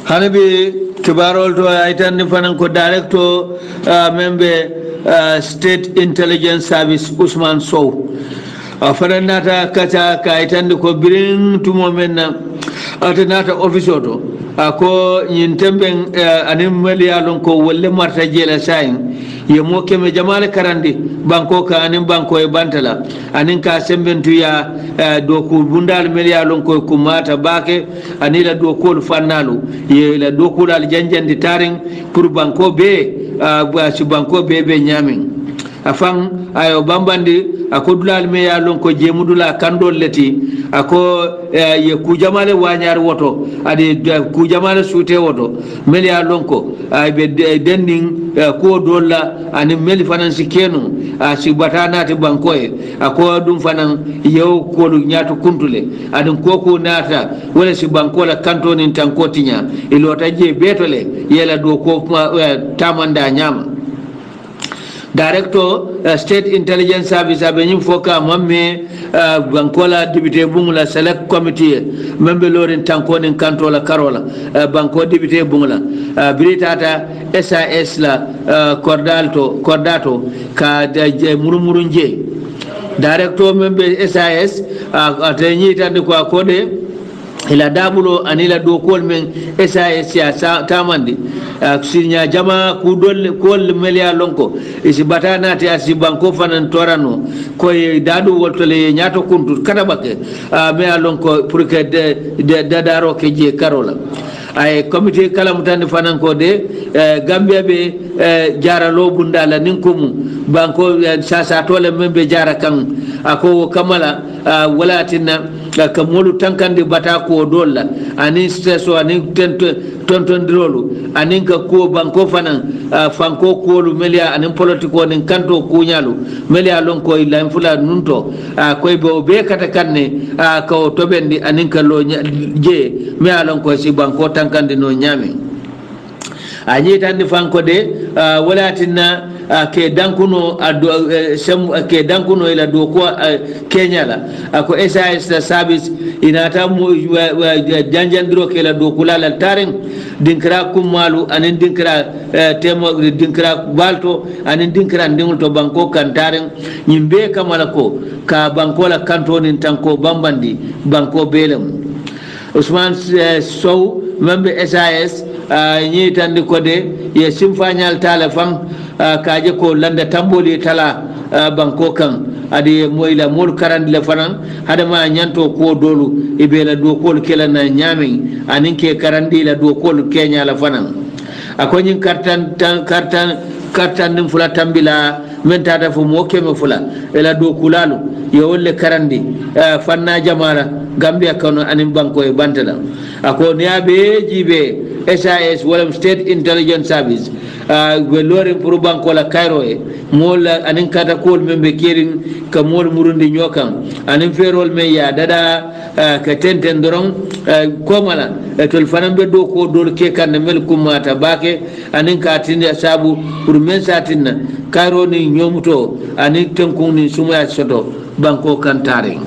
Hanabi kibarol to aitan ni fanan ko director membe state intelligence service Usman Sow fanan nata kata ka aitan ko birin tumo menna atanata office to ko nyin temben anim malialon ko wolle marta jela sayin ye mo keme jamale karandi banko ka anin banko e bantala anin ka sembentu ya doku bundal melialon ko kumata bake anila dokol fannalu ye la dokol al janjandi taring pour banko be si banko be nyamin afan ayo bambandi akodulal me ya lon ko jemudula kandol leti ako ye ku jamale wanyar woto ade ku jamale sute woto mel ya lon ko ay be denning ko dolla ani mel fanan sikenu si batana te bankoye ako dum fanan yew ko lu nyaatu kuntule adun koko nata wala si bankola kantonin tankotinya ilota je betole yela do ko tamanda nyama Director State Intelligence Service abenyim foka mamme bankola député bungula select committee membe lorin tankonin kantola karola banko député bungula britata SAS la cordato ka murumurunje Director membe SAS atenyi tande ko akode ila dabulo anila do kol men SAS ya tamandi sinya jama ku dol kol melia lonko isi batana te asi banko fanan torano koy dadu woltole nyato kuntu kada bakke me lonko pour que de daro ke je karola ay comité kala mutande fanan ko de Gambia be jara lo bundala ninkumu banko sasa tole membe jara kan ako kamala walatina ka molu tankande bata ko dolla ani streso ani tontondirolu ani ka ko banko fanan fanko ko lu melia ani politiko nin kanto kunyalu melia lon ko ila fula nunto koy be kata kanne ka to bendi ani ka lo je me alon ko si banko tankande no nyame anyi tandi fanko de walatina ke dankuno ke dankuno ila do ko Kenya la ko SAS service inata janjandiro ke la do kula la tarin dinkra kumalu anin dinkra temo dinkra balto anin dinkra ndingul to banko kan tarin nyimbe kamala ko ka banko la kantonin tanko bambandi banko belem Usman Sow membe SAS ñi tandi ko de ye simfanyal tala fam kaje ko landa tamboli tala banko kan adi moyla mol karandi le fanan hada ma nyanto ko dolu ibela do kol kela na nyami anin ke karandi la do kol Kenya la fanan akonyin kartan nim fula tambila men tata fu mo keme fula ela do kulalu yo wolle karandi fanna jamara Gambia kono anin banko e bantala ako niabe jibe SAS wala State Intelligence Service be lore pour banko la Cairo e mola anin kata kol membe kerin ka mol murundi nyokan anin ferol me ya dada ka tenten doron komala tol fanan be do ko dol ke kan mel kumata bake anin ka tinda sabu pour men satinna Cairo ni nyomuto anin tenkun ni sumaya soto banko kan tare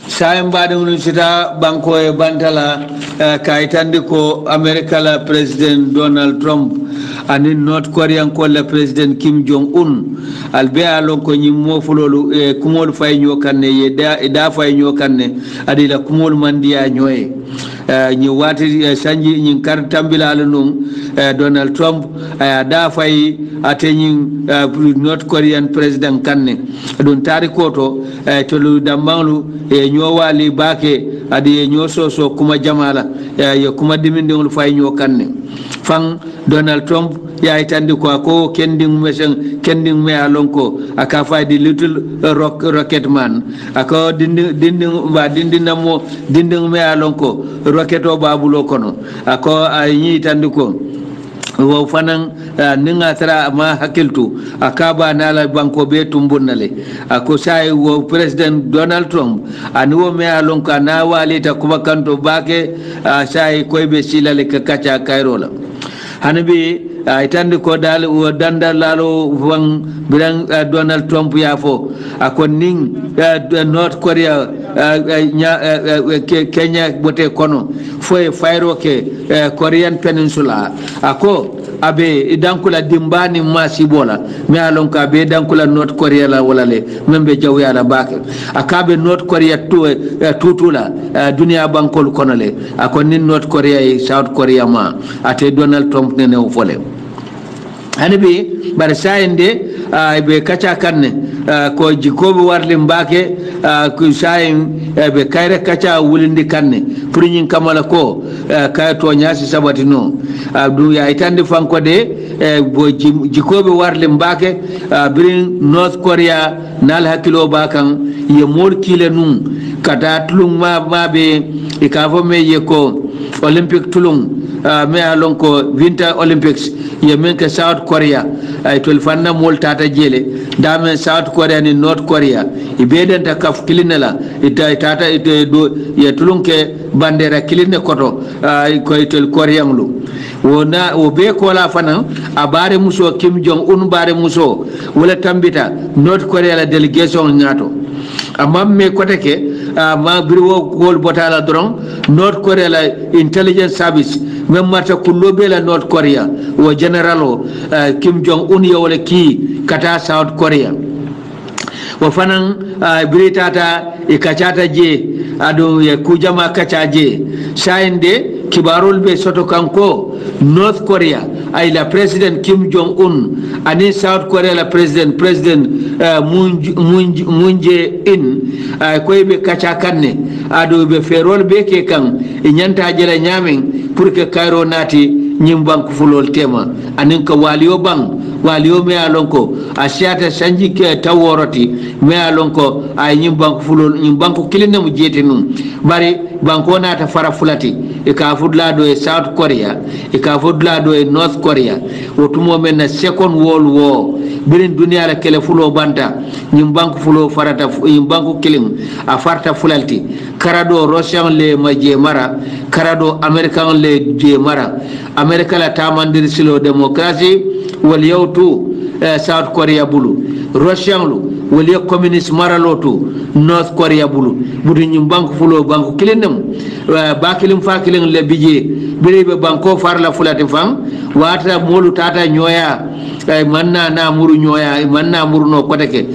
sayen baade woni sita banko e bantala kayitandi ko America la president Donald Trump anin North Korean ko la president Kim Jong Un albe alon ko nyim mofulolu e kumol fay nyokanne ye da fay nyokanne adi la kumol mandiya nyoy ñi wati sanji ñi kar tambilal non Donald Trump da fay ateñi North Korean president kanne don tari koto to lu dambanglu e ñowali bake adi ño soso kuma jamala yo kuma dimindingul fay ño kanne fan Donald Trump ya itandi ko kending me alonko aka faydi little rocket man ako dinding me alonko rocket o babulo kono ako ay itandi ko wo fanan ninga tara ma hakiltu akaba nala banko be tumbunale ako sai wo president Donald Trump ani wo me alonka na walita kuma kanto bake sai koybe silale ka kacha kairola hanabi itandi ko dal wo danda lalo wan bilang Donald Trump yafo ako ning North Korea Kenya bote kono foi fayro ke Korean Peninsula ako abe dankula dimbani masibola me alon ka be dankula North Korea la wala le membe jawya la bake akabe North Korea tutula dunia bankol kono le ako nin North Korea e South Korea ma ate Donald Trump ne o fole hanibi bar sayende be kacha kanne ko jikobe warle mbake ko sayin be kayre kacha wulindi kanne pour nyin kamala ko kay to nyasi sabati no du ya itande fanko de bo jikobe warle mbake brin North Korea nal hakilo bakan ye mor kile nun kata tulung ma be e ka fo me ye ko Olympic tulung me alon ko Winter Olympics ye men ke South Korea ay tol fanna mol tata jele dame South Korea ni North Korea ibeden ta kaf kilinela ita tata ite do ye tulunke bandera kiline koto ko tol Korea nglu wona o be ko la fana abare muso Kim Jong Un bare muso wala tambita North Korea la delegation ngato amma me kote ke ma biro ko botala dron North Korea la intelligence service même mata kullobe la North Korea o generalo Kim Jong Un yowle ki kata South Korea wa fanan britata e kachata je ado ye kujama kachaje sainde kibarol be soto kanko North Korea ay la president Kim Jong Un ani South Korea la president Moon Jae-in koy be kacha kanne ado be ferol be ke kan e nyanta jela nyamen pour que Cairo nati nyim bank fulol tema anin ka waliyo me alonko asiata sanji ke taworoti me alonko ay nyim bank fulol nyim bank kilina mu jeti num bari banko nata fara fulati e ka fudla do e South Korea e ka fudla do e North Korea wotumo men na second world war birin dunia la kele fulo banta nyim bank fulo farata nyim bank kilim a farta fulalti karado Russian le maje mara karado American le je mara America la tamandir silo demokrasi wal yawtu South Korea bulu Russian lu wal communist mara lotu North Korea bulu budu nyim bank fulo bank kilinam bakilim fakilim le bije birebe banko farla fulati fam wata molu tata nyoya manna na muru nyoya manna muru no koteke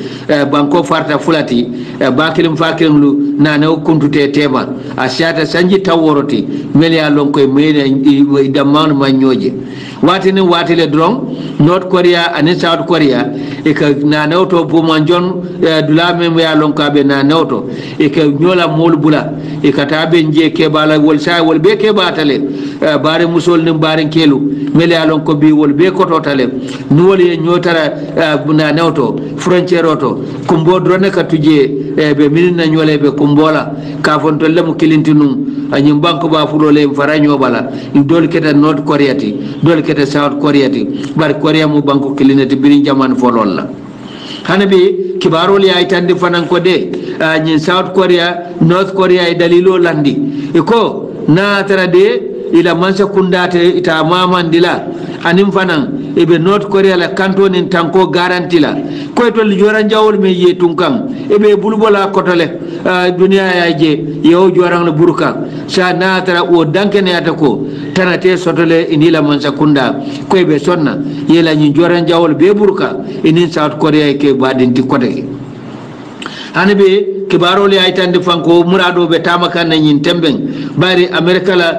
banko farta fulati bakilim fakilim lu na ne kuntute tema asiata sanji taworoti meli alon koy mene damman manyoje watini watile dron North Korea and South Korea e ka na nawto bo manjon dula mem ya lon ka be na nawto e ka nyola mol bula e ka tabe nje ke bala wol sa wol be ke batale bare musol nim bare kelu mele ya lon ko bi wol be ko totale nu wol ye nyotara na nawto frontiere oto kumbo drone ka tuje be minna nyole be kumbola ka fon tolle mu kilintinum anyim banko ba fulole faranyo bala dol keta North Korea ti dol keta South Korea ti bar Korea mu banko kilinati birin jaman fololla hanabi kibarol ya itande fanan ko de nyin South Korea North Korea e dalilo landi e ko na tara de ila mansa kundate ita mamandila anim fanan ebe North Korea la kantonin tanko garanti la ko to joran jawol me yetun kan ebe bulbola kotole dunia ya je yo joran la burka sa na tara o dankene ata ko tanate sotole inila mansa kunda ko ebe sonna yela nyi joran jawol be burka inin South Korea ke badinti kote hanabe kibarol ya itande fanko murado be tamakan nyin temben bari America la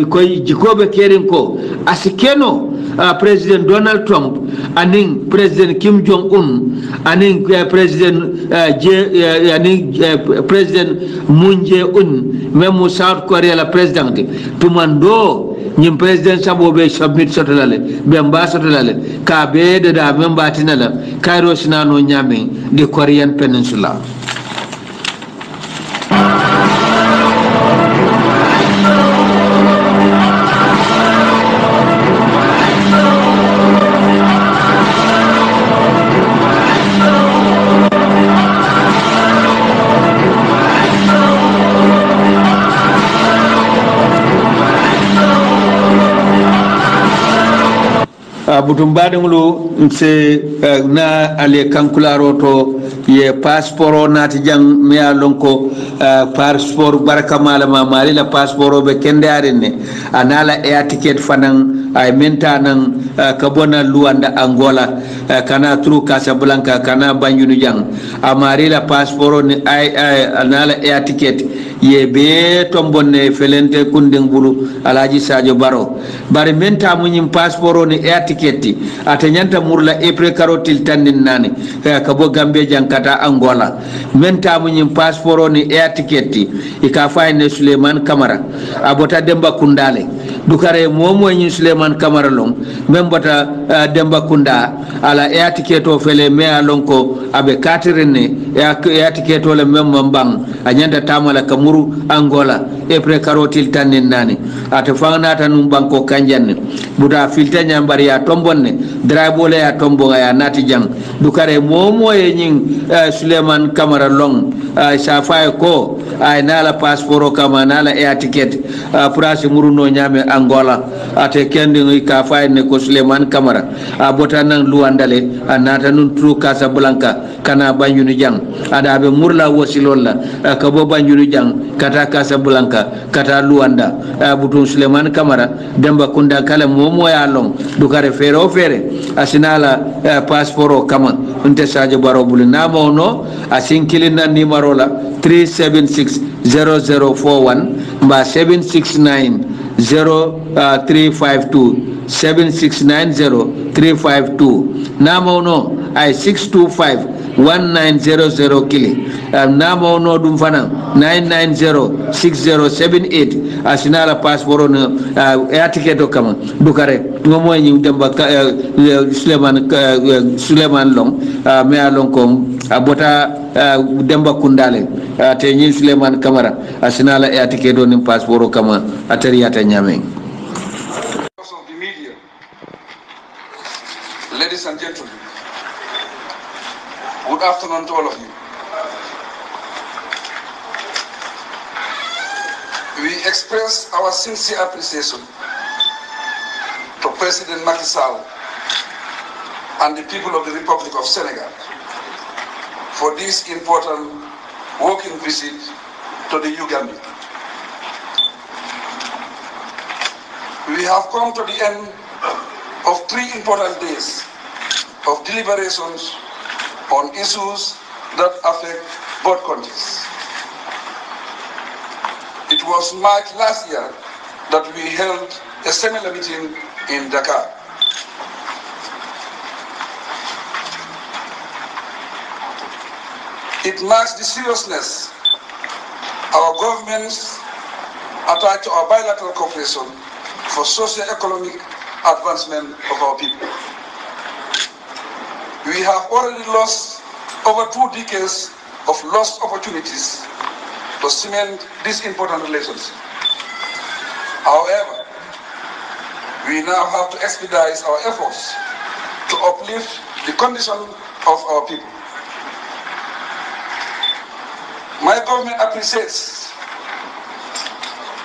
koy jikobe kerin ko asikeno President Donald Trump aning President Kim Jong Un aning President President Moon Jae-in même South Korea la president tumando nyim president sabo be submit sotolale be mba sotolale ka be de da memba tinala Cairo sinano nyame de Korean Peninsula butumbade ngulu se na ale kankularo to ye passeport nati jang me alonko passeport baraka malama mali la passeport be kende arene anala air ticket fanan ay menta nan kabona luanda Angola kana tru Casablanca kana banyunu jang amari la passeport ni ay anala air ticket ye be tombonne felente kundeng bulu alaji Sadio Baro bari menta munyim passeport ni air ticket atanyanta murla epre karotil tanin nani kabo Gambia jankata Angola menta munyim passeport ni air ticket ika fayne Suleiman Kamara abota Demba Kundale dukare momo nyi Suleiman Camara long membata Demba Kunda ala e atiketo fele me alonko abe katirene e atiketo le memma bang anyanda tamala kamuru Angola e pre karotil tanin nani ate fangna tanum banko kanjanne buta filta nyambari ya tombonne drabole ya tombonga ya nati jang dukare momo e nyin Suleiman Camara long safa ko ay nala passeport kama nala e atiket prasi muruno nyame Angola ate kendi ka fayne ko Suleiman Camara a botanan luandale anata nun tru Casablanca kana banyuni jang ada be murla wosilolla ka bo banyuni jang kata Casablanca kata luanda butun Suleiman Camara Demba Kunda kala momo ya long dukare fere o fere asinala passeport kama unte Sadio Baro bulu namo no asinkilina numero la 3760041 mba 769 0352 7690352 namo no ay 625 1900 kili namo no dum fana 9906078 asinala passeport no etiquette kama dukare ngomo nyi Demba Suleiman long me alon ko abota Demba Kundale te nyi Suleiman Camara asinala etiquette nim passeport kama atariyata nyame. Of the media, ladies and gentlemen, good afternoon to all of you. We express our sincere appreciation to President Macky Sall and the people of the Republic of Senegal for this important working visit to the Uganda. We have come to the end of 3 important days of deliberations on issues that affect both countries. It was March last year that we held a similar meeting in Dakar. It marks the seriousness our governments attach to our bilateral cooperation for socio-economic advancement of our people. We have already lost over 2 decades of lost opportunities to cement this important relationship. However, we now have to expedite our efforts to uplift the condition of our people. My government appreciates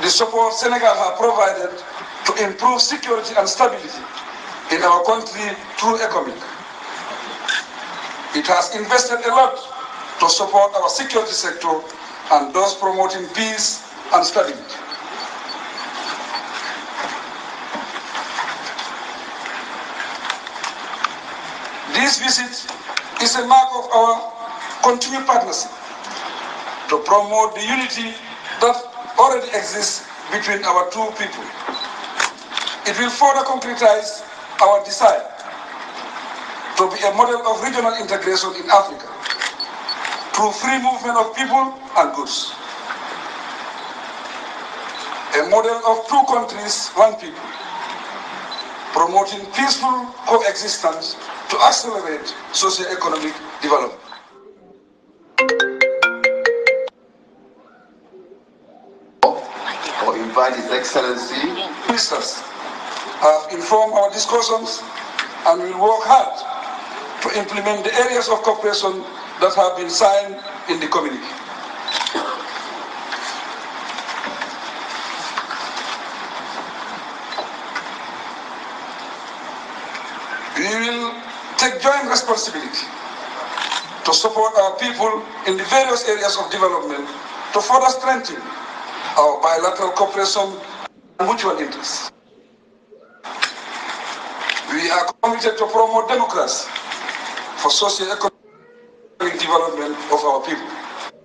the support Senegal has provided to improve security and stability in our country through ECOMIC. It has invested a lot to support our security sector and thus promoting peace and stability. This visit is a mark of our continued partnership to promote the unity that already exists between our 2 people. It will further concretize our desire to be a model of regional integration in Africa through free movement of people and goods. A model of 2 countries, 1 people, promoting peaceful coexistence to accelerate socio-economic development. Or invite His Excellency. Ministers have informed our discussions and will work hard to implement the areas of cooperation that have been signed in the communique. We will take joint responsibility to support our people in the various areas of development to further strengthen our bilateral cooperation and mutual interests. We are committed to promote democracy for socio-economic development of our people.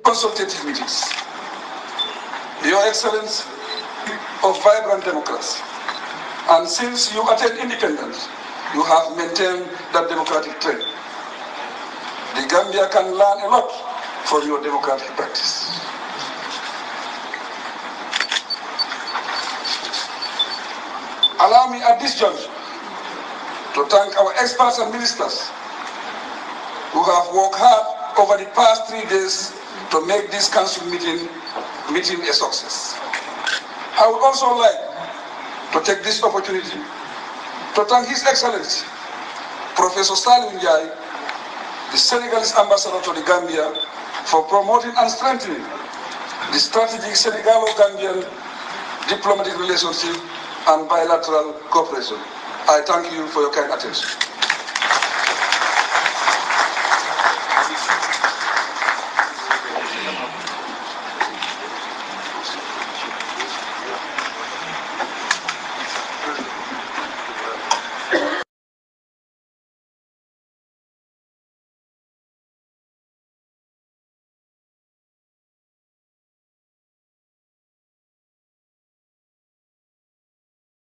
Consultative meetings. Your Excellency, of vibrant democracy. And since you attained independence, you have maintained that democratic trend. The Gambia can learn a lot from your democratic practice. Allow me at this juncture to thank our experts and ministers who have worked hard over the past 3 days to make this council meeting a success. I would also like to take this opportunity to thank His Excellency, Professor Saliou Ndiaye, the Senegalese ambassador to the Gambia, for promoting and strengthening the strategic Senegalo-Gambian diplomatic relationship and bilateral cooperation. I thank you for your kind attention.